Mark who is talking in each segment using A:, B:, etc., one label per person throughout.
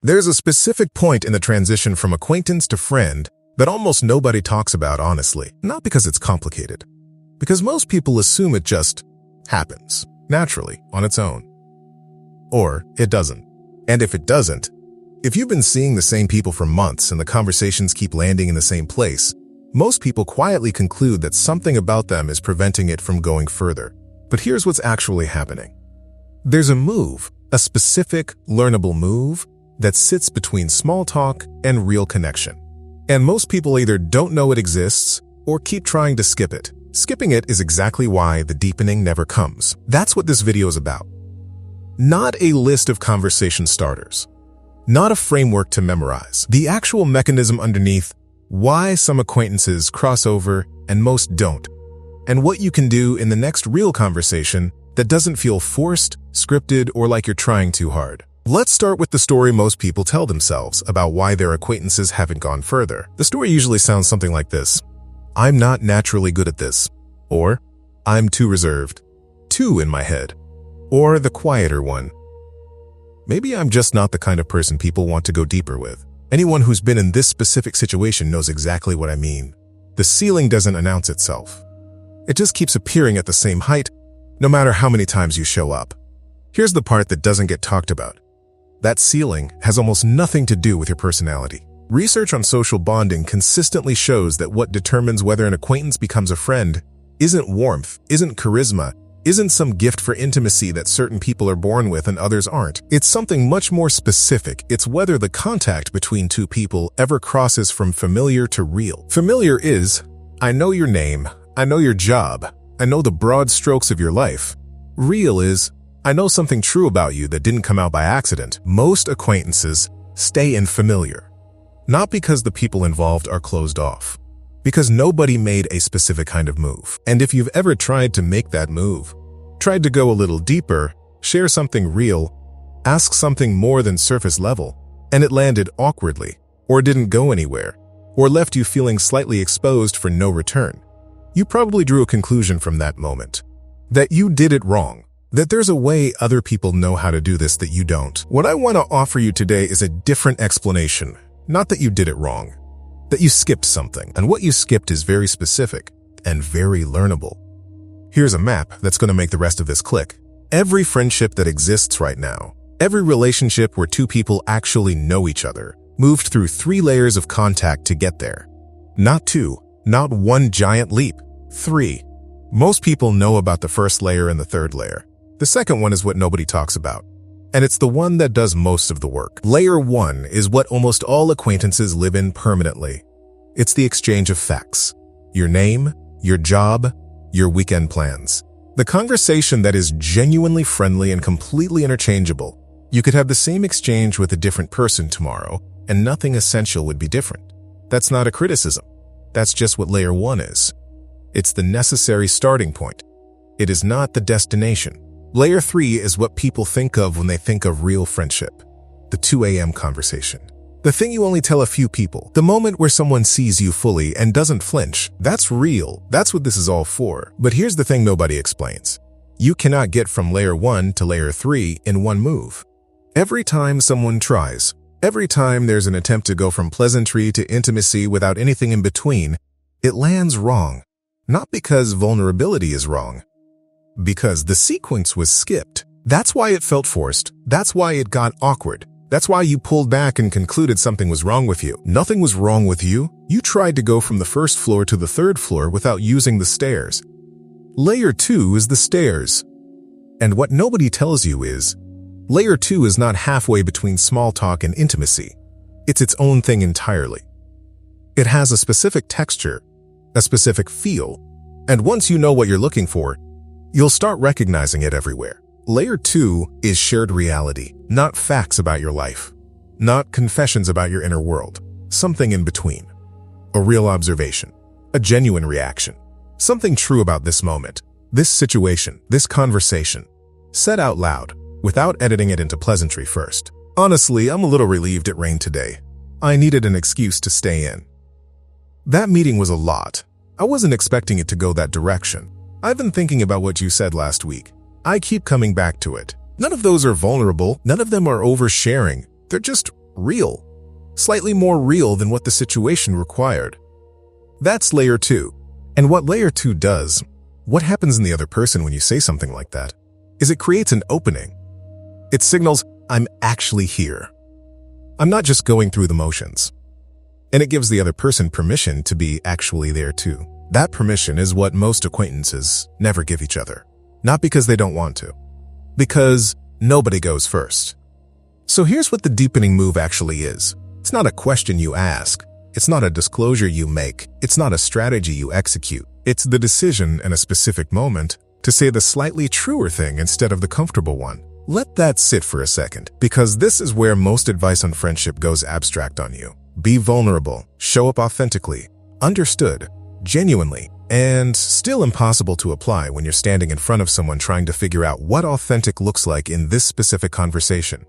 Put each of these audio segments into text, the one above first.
A: There's a specific point in the transition from acquaintance to friend that almost nobody talks about honestly, not because it's complicated, because most people assume it just happens naturally on its own. Or it doesn't. And if it doesn't, if you've been seeing the same people for months and the conversations keep landing in the same place, most people quietly conclude that something about them is preventing it from going further. But here's what's actually happening. There's a move, a specific, learnable move that sits between small talk and real connection. And most people either don't know it exists or keep trying to skip it. Skipping it is exactly why the deepening never comes. That's what this video is about. Not a list of conversation starters. Not a framework to memorize. The actual mechanism underneath why some acquaintances cross over and most don't. And what you can do in the next real conversation that doesn't feel forced, scripted, or like you're trying too hard. Let's start with the story most people tell themselves about why their acquaintances haven't gone further. The story usually sounds something like this. I'm not naturally good at this. Or, I'm too reserved. Too in my head. Or the quieter one. Maybe I'm just not the kind of person people want to go deeper with. Anyone who's been in this specific situation knows exactly what I mean. The ceiling doesn't announce itself. It just keeps appearing at the same height, no matter how many times you show up. Here's the part that doesn't get talked about. That ceiling has almost nothing to do with your personality. Research on social bonding consistently shows that what determines whether an acquaintance becomes a friend isn't warmth, isn't charisma, isn't some gift for intimacy that certain people are born with and others aren't. It's something much more specific. It's whether the contact between two people ever crosses from familiar to real. Familiar is, I know your name, I know your job, I know the broad strokes of your life. Real is, I know something true about you that didn't come out by accident. Most acquaintances stay in familiar. Not because the people involved are closed off. Because nobody made a specific kind of move. And if you've ever tried to make that move, tried to go a little deeper, share something real, ask something more than surface level, and it landed awkwardly, or didn't go anywhere, or left you feeling slightly exposed for no return, you probably drew a conclusion from that moment. That you did it wrong. That there's a way other people know how to do this that you don't. What I want to offer you today is a different explanation. Not that you did it wrong. That you skipped something. And what you skipped is very specific and very learnable. Here's a map that's going to make the rest of this click. Every friendship that exists right now, every relationship where two people actually know each other, moved through 3 layers of contact to get there. Not 2, not one giant leap. 3. Most people know about the first layer and the third layer. The second one is what nobody talks about. And it's the one that does most of the work. Layer 1 is what almost all acquaintances live in permanently. It's the exchange of facts. Your name, your job, your weekend plans. The conversation that is genuinely friendly and completely interchangeable. You could have the same exchange with a different person tomorrow, and nothing essential would be different. That's not a criticism. That's just what layer 1 is. It's the necessary starting point. It is not the destination. Layer 3 is what people think of when they think of real friendship. The 2 a.m. conversation. The thing you only tell a few people. The moment where someone sees you fully and doesn't flinch. That's real. That's what this is all for. But here's the thing nobody explains. You cannot get from layer 1 to layer 3 in one move. Every time someone tries, every time there's an attempt to go from pleasantry to intimacy without anything in between, it lands wrong. Not because vulnerability is wrong. Because the sequence was skipped. That's why it felt forced. That's why it got awkward. That's why you pulled back and concluded something was wrong with you. Nothing was wrong with you. You tried to go from the first floor to the third floor without using the stairs. Layer 2 is the stairs. And what nobody tells you is, layer 2 is not halfway between small talk and intimacy. It's its own thing entirely. It has a specific texture, a specific feel, and once you know what you're looking for, you'll start recognizing it everywhere. Layer 2 is shared reality, not facts about your life, not confessions about your inner world, something in between. A real observation, a genuine reaction, something true about this moment, this situation, this conversation, said out loud, without editing it into pleasantry first. Honestly, I'm a little relieved it rained today. I needed an excuse to stay in. That meeting was a lot. I wasn't expecting it to go that direction. I've been thinking about what you said last week. I keep coming back to it. None of those are vulnerable. None of them are oversharing. They're just real. Slightly more real than what the situation required. That's layer 2. And what layer 2 does, what happens in the other person when you say something like that, is it creates an opening. It signals, I'm actually here. I'm not just going through the motions. And it gives the other person permission to be actually there too. That permission is what most acquaintances never give each other. Not because they don't want to. Because nobody goes first. So here's what the deepening move actually is. It's not a question you ask. It's not a disclosure you make. It's not a strategy you execute. It's the decision in a specific moment to say the slightly truer thing instead of the comfortable one. Let that sit for a second, because this is where most advice on friendship goes abstract on you. Be vulnerable, show up authentically, understood, genuinely, and still impossible to apply when you're standing in front of someone trying to figure out what authentic looks like in this specific conversation.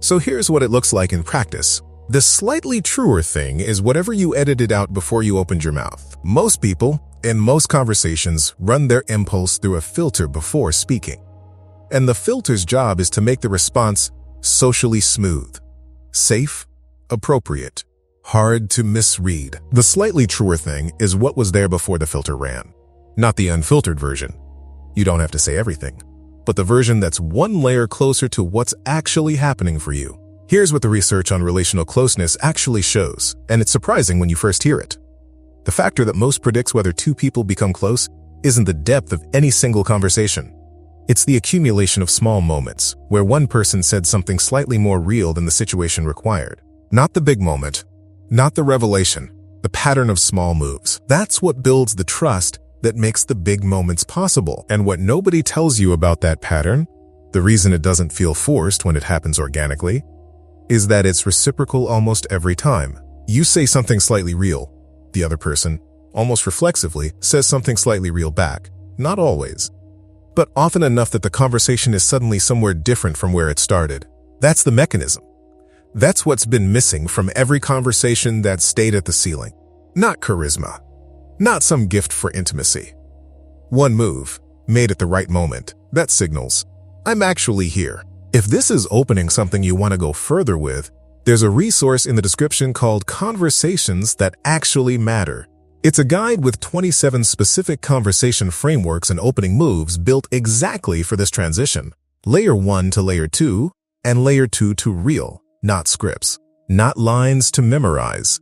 A: So here's what it looks like in practice. The slightly truer thing is whatever you edited out before you opened your mouth. Most people, in most conversations, run their impulse through a filter before speaking. And the filter's job is to make the response socially smooth, safe, appropriate, hard to misread. The slightly truer thing is what was there before the filter ran. Not the unfiltered version. You don't have to say everything, but the version that's one layer closer to what's actually happening for you. Here's what the research on relational closeness actually shows, and it's surprising when you first hear it. The factor that most predicts whether two people become close isn't the depth of any single conversation. It's the accumulation of small moments where one person said something slightly more real than the situation required. Not the big moment, not the revelation, the pattern of small moves. That's what builds the trust that makes the big moments possible. And what nobody tells you about that pattern, the reason it doesn't feel forced when it happens organically, is that it's reciprocal almost every time. You say something slightly real. The other person, almost reflexively, says something slightly real back. Not always, but often enough that the conversation is suddenly somewhere different from where it started. That's the mechanism. That's what's been missing from every conversation that stayed at the ceiling. Not charisma. Not some gift for intimacy. One move, made at the right moment, that signals, I'm actually here. If this is opening something you want to go further with, there's a resource in the description called Conversations That Actually Matter. It's a guide with 27 specific conversation frameworks and opening moves built exactly for this transition. Layer 1 to Layer 2, and Layer 2 to real, not scripts, not lines to memorize.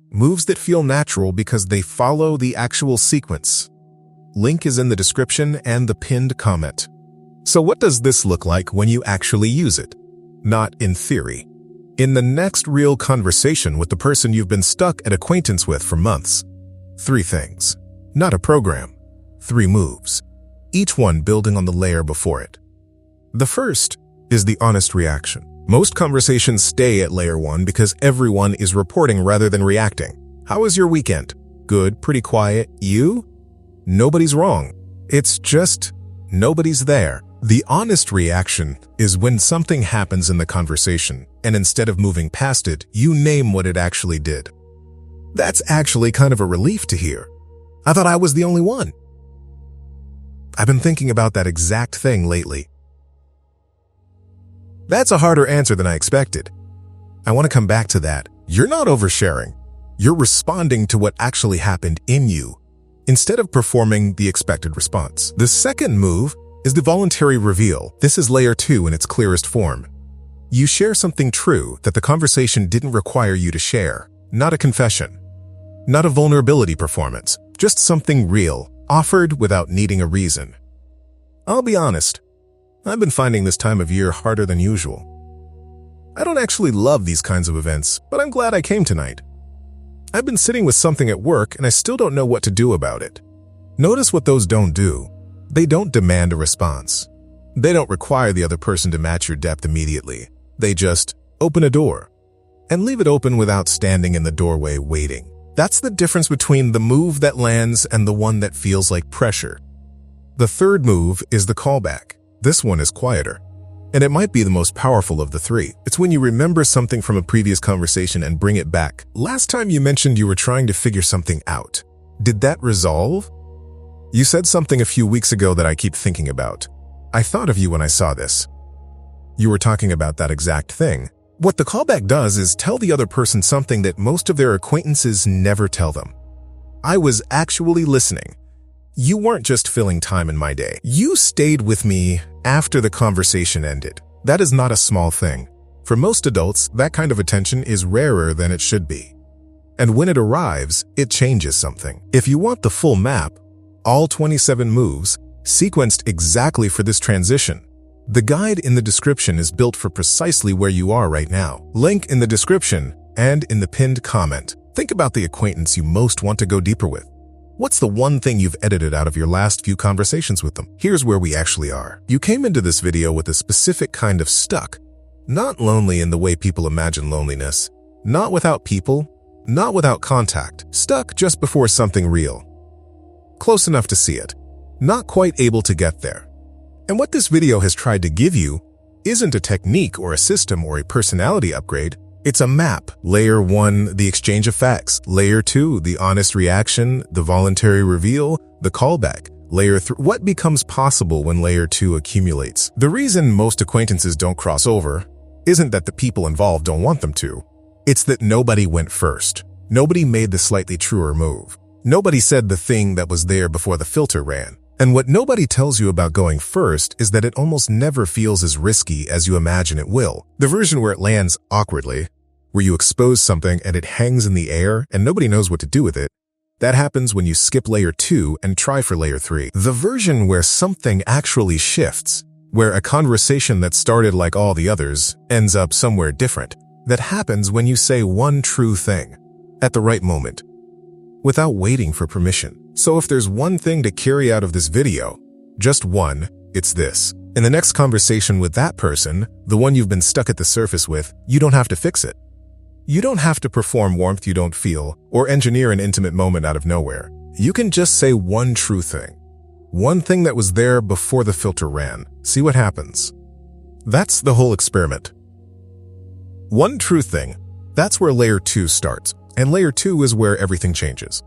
A: Moves that feel natural because they follow the actual sequence. Link is in the description and the pinned comment. So what does this look like when you actually use it? Not in theory. In the next real conversation with the person you've been stuck at acquaintance with for months. 3 things. Not a program. 3 moves. Each one building on the layer before it. The first is the honest reaction. Most conversations stay at layer 1 because everyone is reporting rather than reacting. How was your weekend? Good, pretty quiet. You? Nobody's wrong. It's just nobody's there. The honest reaction is when something happens in the conversation, and instead of moving past it, you name what it actually did. That's actually kind of a relief to hear. I thought I was the only one. I've been thinking about that exact thing lately. That's a harder answer than I expected. I want to come back to that. You're not oversharing. You're responding to what actually happened in you, instead of performing the expected response. The second move is the voluntary reveal. This is layer 2 in its clearest form. You share something true that the conversation didn't require you to share. Not a confession. Not a vulnerability performance. Just something real, offered without needing a reason. I'll be honest. I've been finding this time of year harder than usual. I don't actually love these kinds of events, but I'm glad I came tonight. I've been sitting with something at work and I still don't know what to do about it. Notice what those don't do. They don't demand a response. They don't require the other person to match your depth immediately. They just open a door and leave it open without standing in the doorway waiting. That's the difference between the move that lands and the one that feels like pressure. The third move is the callback. This one is quieter, and it might be the most powerful of the 3. It's when you remember something from a previous conversation and bring it back. Last time you mentioned you were trying to figure something out. Did that resolve? You said something a few weeks ago that I keep thinking about. I thought of you when I saw this. You were talking about that exact thing. What the callback does is tell the other person something that most of their acquaintances never tell them. I was actually listening. You weren't just filling time in my day. You stayed with me after the conversation ended. That is not a small thing. For most adults, that kind of attention is rarer than it should be. And when it arrives, it changes something. If you want the full map, all 27 moves, sequenced exactly for this transition, the guide in the description is built for precisely where you are right now. Link in the description and in the pinned comment. Think about the acquaintance you most want to go deeper with. What's the one thing you've edited out of your last few conversations with them? Here's where we actually are. You came into this video with a specific kind of stuck. Not lonely in the way people imagine loneliness. Not without people. Not without contact. Stuck just before something real. Close enough to see it. Not quite able to get there. And what this video has tried to give you isn't a technique or a system or a personality upgrade. It's a map. Layer 1, the exchange of facts. Layer 2, the honest reaction, the voluntary reveal, the callback. Layer 3, what becomes possible when Layer 2 accumulates. The reason most acquaintances don't cross over isn't that the people involved don't want them to. It's that nobody went first. Nobody made the slightly truer move. Nobody said the thing that was there before the filter ran. And what nobody tells you about going first is that it almost never feels as risky as you imagine it will. The version where it lands awkwardly, where you expose something and it hangs in the air and nobody knows what to do with it, that happens when you skip Layer 2 and try for Layer 3. The version where something actually shifts, where a conversation that started like all the others ends up somewhere different, that happens when you say one true thing at the right moment, without waiting for permission. So if there's one thing to carry out of this video, just one, it's this. In the next conversation with that person, the one you've been stuck at the surface with, you don't have to fix it. You don't have to perform warmth you don't feel or engineer an intimate moment out of nowhere. You can just say one true thing. One thing that was there before the filter ran. See what happens. That's the whole experiment. One true thing. That's where Layer 2 starts. And Layer 2 is where everything changes.